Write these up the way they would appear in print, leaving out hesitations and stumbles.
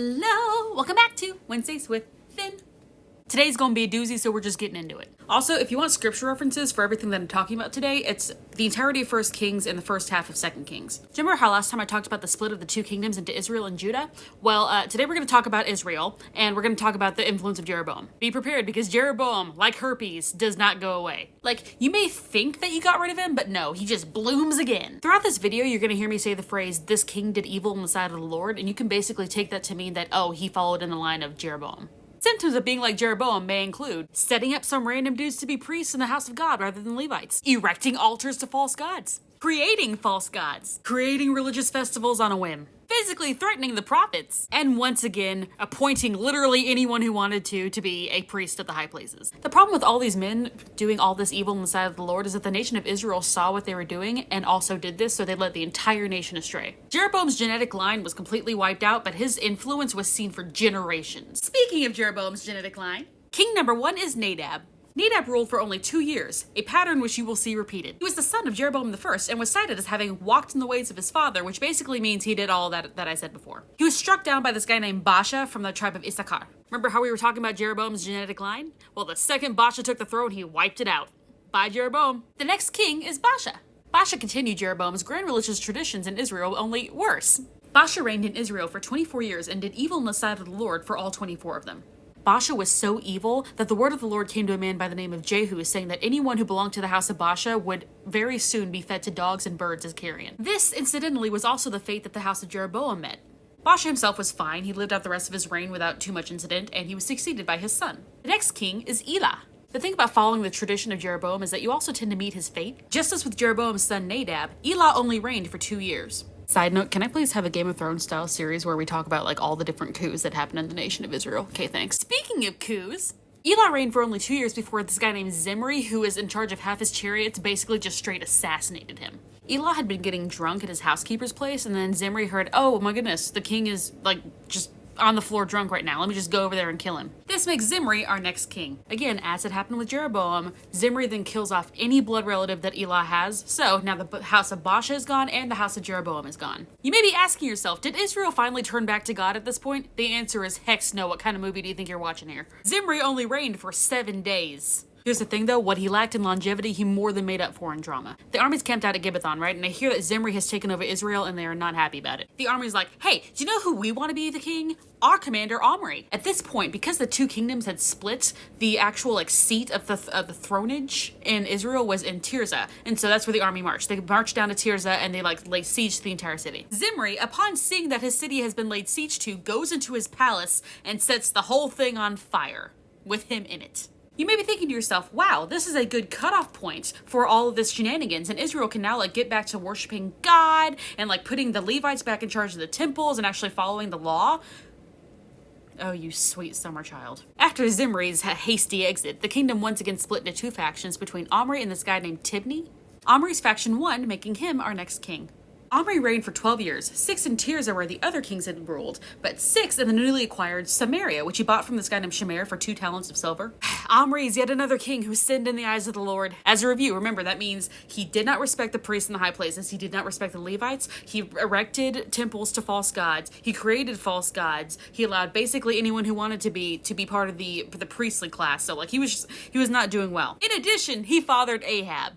Hello, welcome back to Wednesdays with Finn. Today's gonna be a doozy, so we're just getting into it. Also, if you want scripture references for everything that I'm talking about today, it's the entirety of 1 Kings and the first half of 2 Kings. Do you remember how last time I talked about the split of the two kingdoms into Israel and Judah? Well, today we're going to talk about Israel, and we're going to talk about the influence of Jeroboam. Be prepared, because Jeroboam, like herpes, does not go away. Like, you may think that you got rid of him, but no, he just blooms again. Throughout this video, you're going to hear me say the phrase, "This king did evil on the side of the Lord," and you can basically take that to mean that, oh, he followed in the line of Jeroboam. Symptoms of being like Jeroboam may include setting up some random dudes to be priests in the house of God rather than Levites, erecting altars to false gods, creating false gods, creating religious festivals on a whim, physically threatening the prophets, and once again, appointing literally anyone who wanted to be a priest at the high places. The problem with all these men doing all this evil on the side of the Lord is that the nation of Israel saw what they were doing and also did this, so they led the entire nation astray. Jeroboam's genetic line was completely wiped out, but his influence was seen for generations. Speaking of Jeroboam's genetic line, king number 1 is Nadab. Nadab ruled for only 2 years, a pattern which you will see repeated. He was the son of Jeroboam I and was cited as having walked in the ways of his father, which basically means he did all that I said before. He was struck down by this guy named Baasha from the tribe of Issachar. Remember how we were talking about Jeroboam's genetic line? Well, the second Baasha took the throne, he wiped it out. Bye, Jeroboam. The next king is Baasha. Baasha continued Jeroboam's grand religious traditions in Israel, only worse. Baasha reigned in Israel for 24 years and did evil on the side of the Lord for all 24 of them. Baasha was so evil that the word of the Lord came to a man by the name of Jehu, saying that anyone who belonged to the house of Baasha would very soon be fed to dogs and birds as carrion. This, incidentally, was also the fate that the house of Jeroboam met. Baasha himself was fine, he lived out the rest of his reign without too much incident, and he was succeeded by his son. The next king is Elah. The thing about following the tradition of Jeroboam is that you also tend to meet his fate. Just as with Jeroboam's son Nadab, Elah only reigned for 2 years. Side note, can I please have a Game of Thrones style series where we talk about like all the different coups that happened in the nation of Israel? Okay, thanks. Speaking of coups, Elah reigned for only 2 years before this guy named Zimri, who was in charge of half his chariots, basically just straight assassinated him. Elah had been getting drunk at his housekeeper's place, and then Zimri heard, oh my goodness, the king is like just on the floor drunk right now. Let me just go over there and kill him. This makes Zimri our next king. Again, as it happened with Jeroboam, Zimri then kills off any blood relative that Elah has. So now the house of Baasha is gone and the house of Jeroboam is gone. You may be asking yourself, did Israel finally turn back to God at this point? The answer is hex no. What kind of movie do you think you're watching here? Zimri only reigned for 7 days. Here's the thing though, what he lacked in longevity, he more than made up for in drama. The army's camped out at Gibbethon, right? And they hear that Zimri has taken over Israel and they are not happy about it. The army's like, hey, do you know who we want to be the king? Our commander, Omri. At this point, because the two kingdoms had split, the actual seat of the thronage in Israel was in Tirzah. And so that's where the army marched. They marched down to Tirzah and they lay siege to the entire city. Zimri, upon seeing that his city has been laid siege to, goes into his palace and sets the whole thing on fire with him in it. You may be thinking to yourself, wow, this is a good cutoff point for all of this shenanigans, and Israel can now get back to worshiping God and putting the Levites back in charge of the temples and actually following the law. Oh, you sweet summer child. After Zimri's hasty exit, the kingdom once again split into 2 factions between Omri and this guy named Tibni. Omri's faction won, making him our next king. Omri reigned for 12 years, 6 in Tirzah where the other kings had ruled, but 6 in the newly acquired Samaria, which he bought from this guy named Shemer for 2 talents of silver. Omri is yet another king who sinned in the eyes of the Lord. As a review, remember, that means he did not respect the priests in the high places, he did not respect the Levites, he erected temples to false gods, he created false gods, he allowed basically anyone who wanted to be part of the priestly class, so he was not doing well. In addition, he fathered Ahab.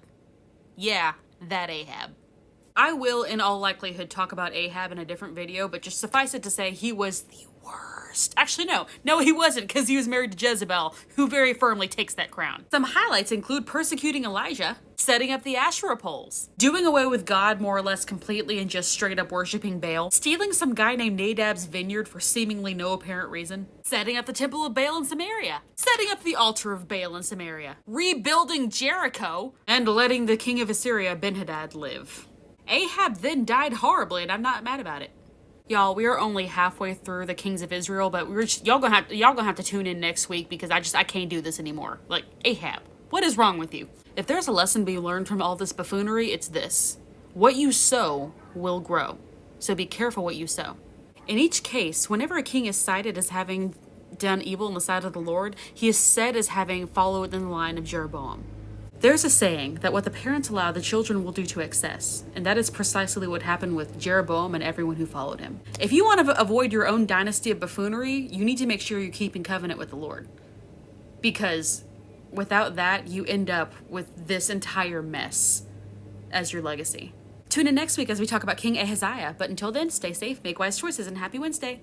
Yeah, that Ahab. I will, in all likelihood, talk about Ahab in a different video, but just suffice it to say he was the worst. Actually, no, he wasn't, because he was married to Jezebel, who very firmly takes that crown. Some highlights include persecuting Elijah, setting up the Asherah poles, doing away with God more or less completely and just straight up worshiping Baal, stealing some guy named Nadab's vineyard for seemingly no apparent reason, setting up the temple of Baal in Samaria, setting up the altar of Baal in Samaria, rebuilding Jericho, and letting the king of Assyria, Ben-Hadad, live. Ahab then died horribly, and I'm not mad about it. Y'all, we are only halfway through the kings of Israel, but y'all gonna have to tune in next week because I can't do this anymore. Ahab, what is wrong with you? If there's a lesson to be learned from all this buffoonery, it's this: what you sow will grow. So be careful what you sow. In each case, whenever a king is cited as having done evil on the side of the Lord, he is said as having followed in the line of Jeroboam. There's a saying that what the parents allow, the children will do to excess, and that is precisely what happened with Jeroboam and everyone who followed him. If you want to avoid your own dynasty of buffoonery, you need to make sure you keep in covenant with the Lord. Because without that, you end up with this entire mess as your legacy. Tune in next week as we talk about King Ahaziah, but until then, stay safe, make wise choices, and happy Wednesday.